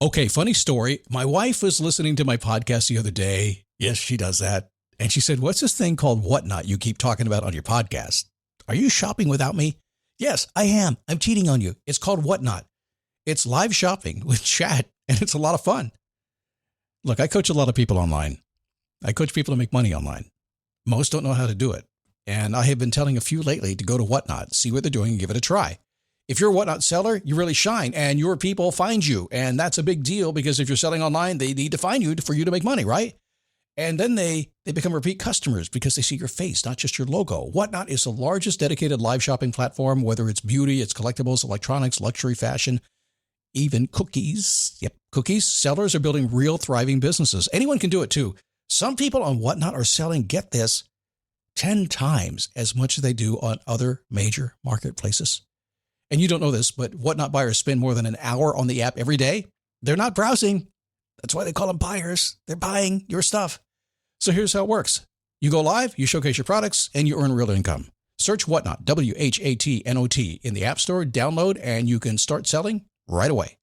Okay, funny story. My wife was listening to my podcast the other day. Yes, she does that. And she said, "What's this thing called Whatnot you keep talking about on your podcast? Are you shopping without me?" Yes, I am. I'm cheating on you. It's called Whatnot. It's live shopping with chat, and it's a lot of fun. Look, I coach a lot of people online. I coach people to make money online. Most don't know how to do it. And I have been telling a few lately to go to Whatnot, see what they're doing, and give it a try. If you're a Whatnot seller, you really shine, and your people find you. And that's a big deal because if you're selling online, they need to find you for you to make money, right? And then they become repeat customers because they see your face, not just your logo. Whatnot is the largest dedicated live shopping platform, whether it's beauty, it's collectibles, electronics, luxury, fashion, even cookies. Yep, cookies. Sellers are building real thriving businesses. Anyone can do it too. Some people on Whatnot are selling, get this, 10 times as much as they do on other major marketplaces. And you don't know this, but Whatnot buyers spend more than an hour on the app every day. They're not browsing. That's why they call them buyers. They're buying your stuff. So here's how it works. You go live, you showcase your products, and you earn real income. Search Whatnot, WHATNOT, in the App Store, download, and you can start selling right away.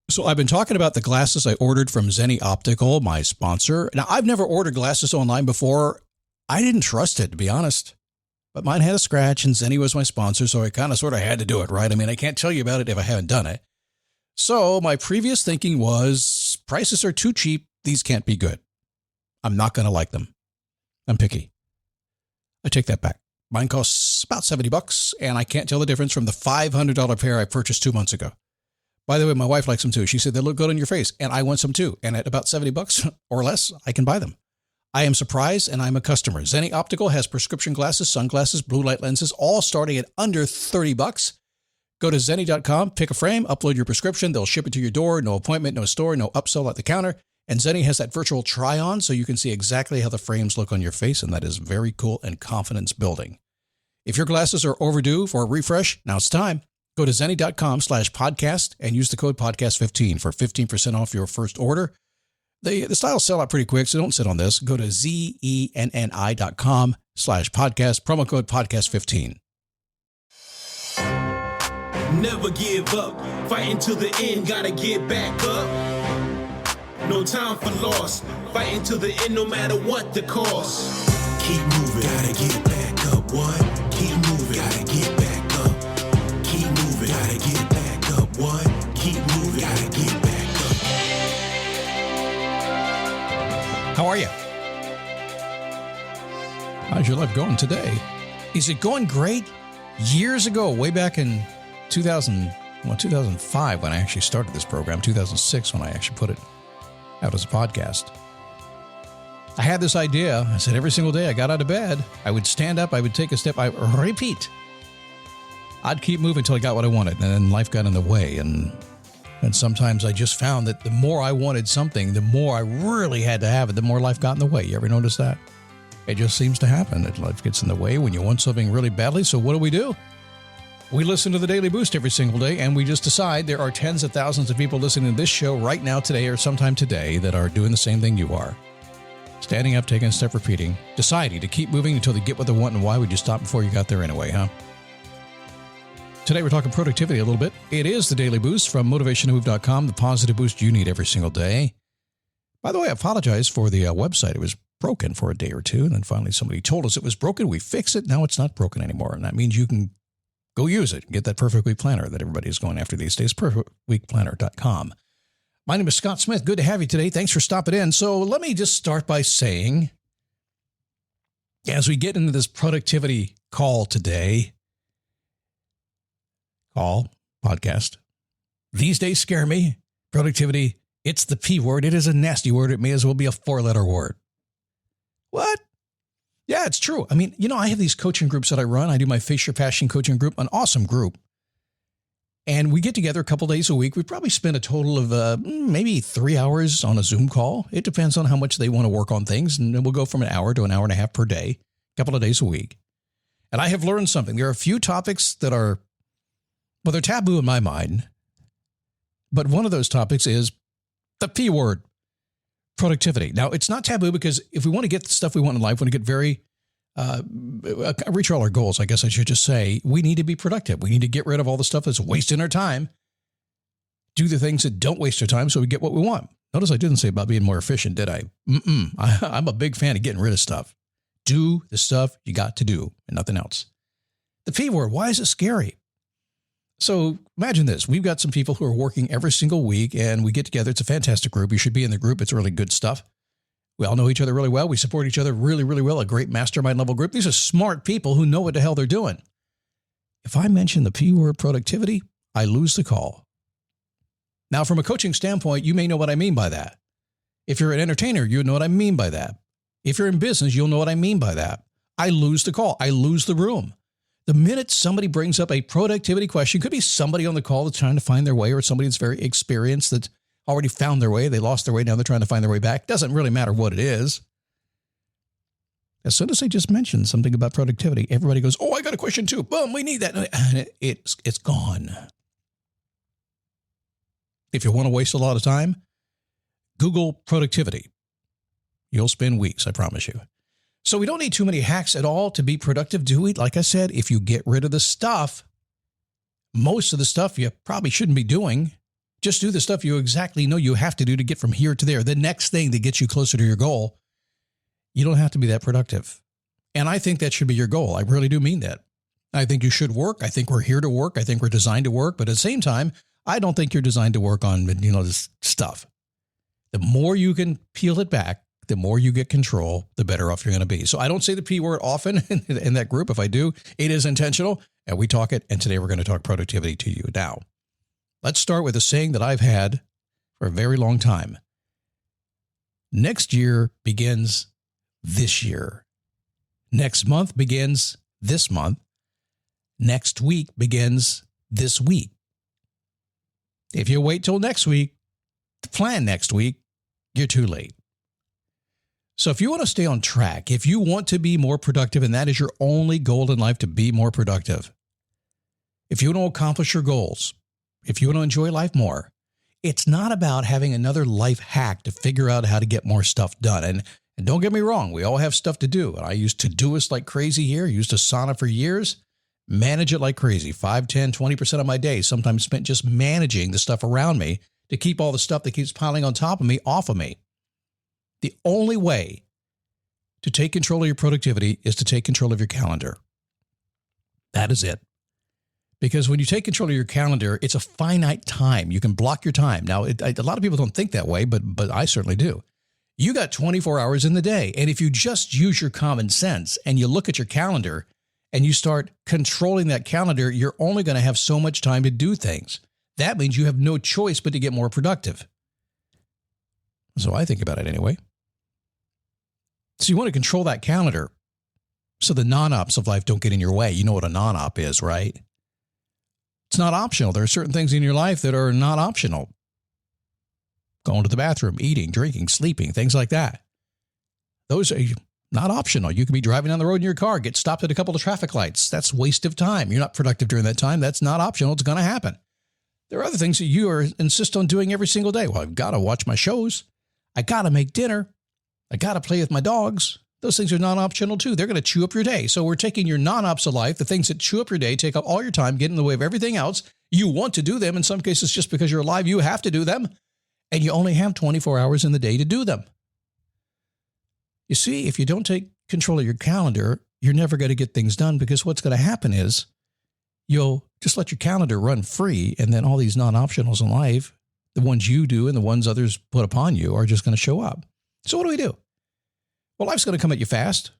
So I've been talking about the glasses I ordered from Zenni Optical, my sponsor. Now, I've never ordered glasses online before. I didn't trust it, to be honest. But mine had a scratch, and Zenni was my sponsor, so I kind of sort of had to do it, right? I mean, I can't tell you about it if I haven't done it. So my previous thinking was, prices are too cheap. These can't be good. I'm not going to like them. I'm picky. I take that back. Mine costs about $70, and I can't tell the difference from the $500 pair I purchased 2 months ago. By the way, my wife likes them too. She said they look good on your face, and I want some too. And at about $70 or less, I can buy them. I am surprised, and I'm a customer. Zenni Optical has prescription glasses, sunglasses, blue light lenses, all starting at under $30. Go to Zenni.com, pick a frame, upload your prescription. They'll ship it to your door. No appointment, no store, no upsell at the counter. And Zenni has that virtual try-on, so you can see exactly how the frames look on your face, and that is very cool and confidence building. If your glasses are overdue for a refresh, now it's time. Go to Zenni.com/podcast and use the code podcast15 for 15% off your first order. The styles sell out pretty quick, so don't sit on this. Go to ZENNI.com/podcast, promo code podcast15. Never give up, fighting to the end, gotta get back up. No time for loss, fighting to the end no matter what the cost. Keep moving, gotta get back up, what? Keep moving, gotta get back up. Keep moving, gotta get back up, what? Keep moving, gotta get back up. How are you? How's your life going today? Is it going great? Years ago, way back in 2005 when I actually started this program, 2006 when I actually put it out as a podcast. I had this idea. I said every single day I got out of bed, I would stand up, I would take a step, I repeat. I'd keep moving until I got what I wanted, and then life got in the way. And sometimes I just found that the more I wanted something, the more I really had to have it, the more life got in the way. You ever notice that? It just seems to happen that life gets in the way when you want something really badly. So what do? We listen to the Daily Boost every single day, and we just decide there are tens of thousands of people listening to this show right now, today, or sometime today that are doing the same thing you are. Standing up, taking a step, repeating, deciding to keep moving until they get what they want. And why would you stop before you got there anyway, huh? Today, we're talking productivity a little bit. It is the Daily Boost from motivationtomove.com, the positive boost you need every single day. By the way, I apologize for the website. It was broken for a day or two, and then finally somebody told us it was broken. We fixed it. Now it's not broken anymore, and that means you can go use it and get that Perfect Week Planner that everybody is going after these days, perfectweekplanner.com. My name is Scott Smith. Good to have you today. Thanks for stopping in. So let me just start by saying, as we get into this productivity call today, podcast, these days scare me. Productivity, it's the P word. It is a nasty word. It may as well be a 4-letter word. What? Yeah, it's true. I mean, I have these coaching groups that I run. I do my Face Your Passion coaching group, an awesome group. And we get together a couple days a week. We probably spend a total of maybe 3 hours on a Zoom call. It depends on how much they want to work on things. And then we'll go from an hour to an hour and a half per day, a couple of days a week. And I have learned something. There are a few topics that are, well, they're taboo in my mind. But one of those topics is the P word. Productivity. Now, it's not taboo because if we want to get the stuff we want in life, we want to get very, reach all our goals, I guess I should just say, we need to be productive. We need to get rid of all the stuff that's wasting our time do the things that don't waste our time so we get what we want. Notice I didn't say about being more efficient, did I? I'm a big fan of getting rid of stuff. Do the stuff you got to do and nothing else. The P word, why is it scary? So imagine this. We've got some people who are working every single week and we get together. It's a fantastic group. You should be in the group. It's really good stuff. We all know each other really well. We support each other really, really well. A great mastermind level group. These are smart people who know what the hell they're doing. If I mention the P word productivity, I lose the call. Now, from a coaching standpoint, you may know what I mean by that. If you're an entertainer, you know what I mean by that. If you're in business, you'll know what I mean by that. I lose the call. I lose the room. The minute somebody brings up a productivity question, could be somebody on the call that's trying to find their way or somebody that's very experienced that's already found their way. They lost their way. Now they're trying to find their way back. Doesn't really matter what it is. As soon as I just mentioned something about productivity, everybody goes, oh, I got a question too. Boom, we need that. And it's gone. If you want to waste a lot of time, Google productivity. You'll spend weeks, I promise you. So we don't need too many hacks at all to be productive, do we? Like I said, if you get rid of the stuff, most of the stuff you probably shouldn't be doing, just do the stuff you exactly know you have to do to get from here to there. The next thing that gets you closer to your goal, you don't have to be that productive. And I think that should be your goal. I really do mean that. I think you should work. I think we're here to work. I think we're designed to work. But at the same time, I don't think you're designed to work on, this stuff. The more you can peel it back, the more you get control, the better off you're going to be. So I don't say the P word often in that group. If I do, it is intentional and we talk it. And today we're going to talk productivity to you. Now, let's start with a saying that I've had for a very long time. Next year begins this year. Next month begins this month. Next week begins this week. If you wait till next week to plan next week, you're too late. So if you want to stay on track, if you want to be more productive, and that is your only goal in life, to be more productive, if you want to accomplish your goals, if you want to enjoy life more, it's not about having another life hack to figure out how to get more stuff done. And don't get me wrong, we all have stuff to do. I used Todoist like crazy here, used Asana for years, manage it like crazy, 5, 10, 20% of my day, sometimes spent just managing the stuff around me to keep all the stuff that keeps piling on top of me off of me. The only way to take control of your productivity is to take control of your calendar. That is it. Because when you take control of your calendar, it's a finite time. You can block your time. Now, a lot of people don't think that way, but I certainly do. You got 24 hours in the day. And if you just use your common sense and you look at your calendar and you start controlling that calendar, you're only going to have so much time to do things. That means you have no choice but to get more productive. So I think about it anyway. So you want to control that calendar so the non-ops of life don't get in your way. You know what a non-op is, right? It's not optional. There are certain things in your life that are not optional. Going to the bathroom, eating, drinking, sleeping, things like that. Those are not optional. You could be driving down the road in your car, get stopped at a couple of traffic lights. That's waste of time. You're not productive during that time. That's not optional. It's going to happen. There are other things that you insist on doing every single day. Well, I've got to watch my shows. I got to make dinner. I got to play with my dogs. Those things are non-optional too. They're going to chew up your day. So we're taking your non-ops of life, the things that chew up your day, take up all your time, get in the way of everything else. You want to do them. In some cases, just because you're alive, you have to do them. And you only have 24 hours in the day to do them. You see, if you don't take control of your calendar, you're never going to get things done, because what's going to happen is you'll just let your calendar run free. And then all these non-optionals in life, the ones you do and the ones others put upon you, are just going to show up. So what do? Well, life's going to come at you fast.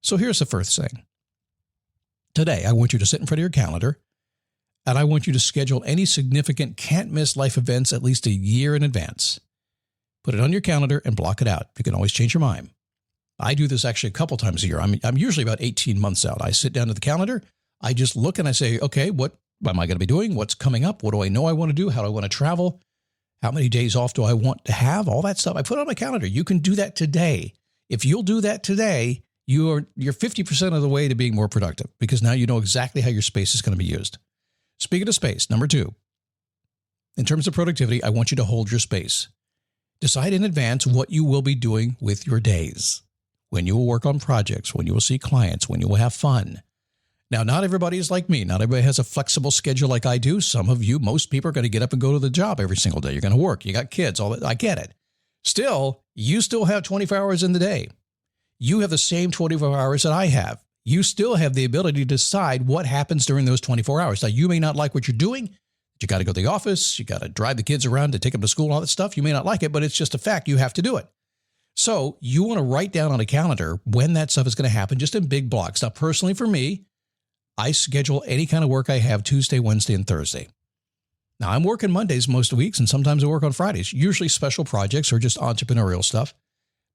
So here's the first thing. Today, I want you to sit in front of your calendar, and I want you to schedule any significant can't-miss life events at least a year in advance. Put it on your calendar and block it out. You can always change your mind. I do this actually a couple times a year. I'm usually about 18 months out. I sit down to the calendar. I just look and I say, okay, what am I going to be doing? What's coming up? What do I know I want to do? How do I want to travel? How many days off do I want to have? All that stuff I put on my calendar. You can do that today. If you'll do that today, you're 50% of the way to being more productive, because now you know exactly how your space is going to be used. Speaking of space, number 2, in terms of productivity, I want you to hold your space. Decide in advance what you will be doing with your days, when you will work on projects, when you will see clients, when you will have fun. Now, not everybody is like me. Not everybody has a flexible schedule like I do. Some of you, most people are going to get up and go to the job every single day. You're going to work. You got kids, all that. I get it. Still, you still have 24 hours in the day. You have the same 24 hours that I have. You still have the ability to decide what happens during those 24 hours. Now, you may not like what you're doing. You got to go to the office. You got to drive the kids around to take them to school and all that stuff. You may not like it, but it's just a fact. You have to do it. So you want to write down on a calendar when that stuff is going to happen, just in big blocks. Now, personally for me, I schedule any kind of work I have Tuesday, Wednesday, and Thursday. Now, I'm working Mondays most weeks, and sometimes I work on Fridays, usually special projects or just entrepreneurial stuff.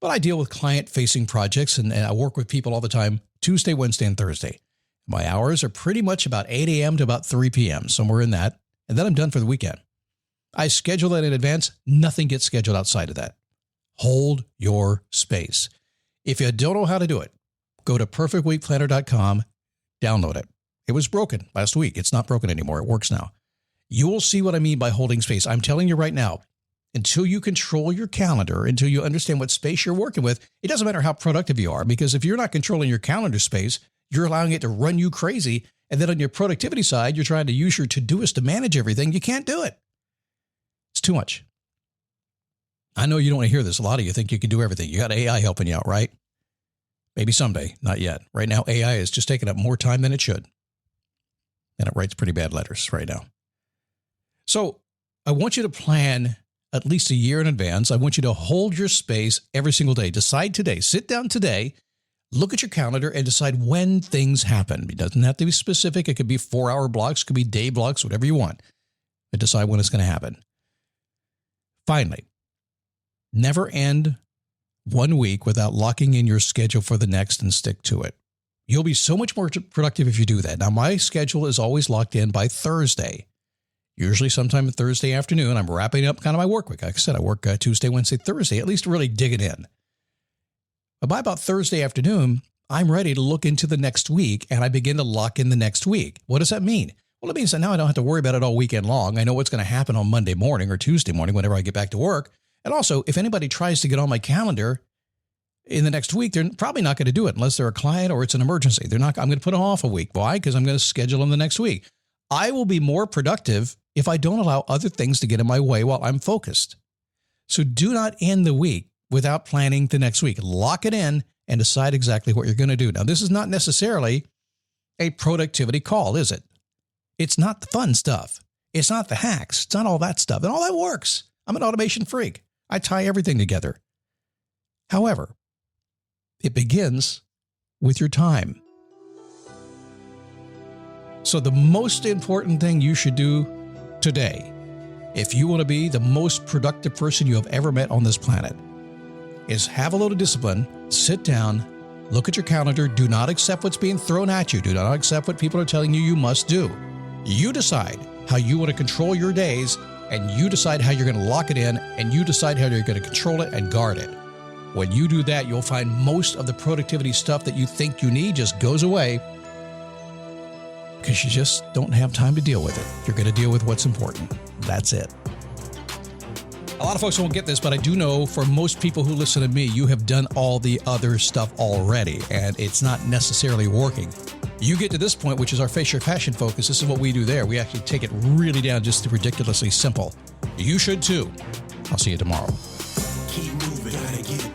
But I deal with client-facing projects, and I work with people all the time, Tuesday, Wednesday, and Thursday. My hours are pretty much about 8 a.m. to about 3 p.m., somewhere in that, and then I'm done for the weekend. I schedule that in advance. Nothing gets scheduled outside of that. Hold your space. If you don't know how to do it, go to perfectweekplanner.com, download it. It was broken last week. It's not broken anymore. It works now. You will see what I mean by holding space. I'm telling you right now, until you control your calendar, until you understand what space you're working with, it doesn't matter how productive you are, because if you're not controlling your calendar space, you're allowing it to run you crazy. And then on your productivity side, you're trying to use your Todoist to manage everything. You can't do it. It's too much. I know you don't want to hear this. A lot of you think you can do everything. You got AI helping you out, right? Maybe someday, not yet. Right now, AI is just taking up more time than it should. And it writes pretty bad letters right now. So I want you to plan at least a year in advance. I want you to hold your space every single day. Decide today. Sit down today, look at your calendar, and decide when things happen. It doesn't have to be specific. It could be 4-hour blocks. It could be day blocks, whatever you want. But decide when it's going to happen. Finally, never end 1 week without locking in your schedule for the next and stick to it. You'll be so much more productive if you do that. Now, my schedule is always locked in by Thursday. Usually sometime Thursday afternoon, I'm wrapping up kind of my work week. Like I said, I work Tuesday, Wednesday, Thursday, at least really dig it in. But by about Thursday afternoon, I'm ready to look into the next week, and I begin to lock in the next week. What does that mean? Well, it means that now I don't have to worry about it all weekend long. I know what's going to happen on Monday morning or Tuesday morning whenever I get back to work. And also, if anybody tries to get on my calendar in the next week, they're probably not going to do it unless they're a client or it's an emergency. I'm going to put them off a week. Why? Because I'm going to schedule them the next week. I will be more productive if I don't allow other things to get in my way while I'm focused. So do not end the week without planning the next week. Lock it in and decide exactly what you're going to do. Now, this is not necessarily a productivity call, is it? It's not the fun stuff. It's not the hacks. It's not all that stuff. And all that works. I'm an automation freak. I tie everything together. However, it begins with your time. So the most important thing you should do today, if you want to be the most productive person you have ever met on this planet, is have a little discipline, sit down, look at your calendar, do not accept what's being thrown at you, do not accept what people are telling you must do. You decide how you want to control your days, and you decide how you're going to lock it in, and you decide how you're going to control it and guard it. When you do that, you'll find most of the productivity stuff that you think you need just goes away because you just don't have time to deal with it. You're going to deal with what's important. That's it. A lot of folks won't get this, but I do know for most people who listen to me, you have done all the other stuff already, and it's not necessarily working. You get to this point, which is our Face Your Passion focus. This is what we do there. We actually take it really down just to ridiculously simple. You should too. I'll see you tomorrow. Keep moving, gotta get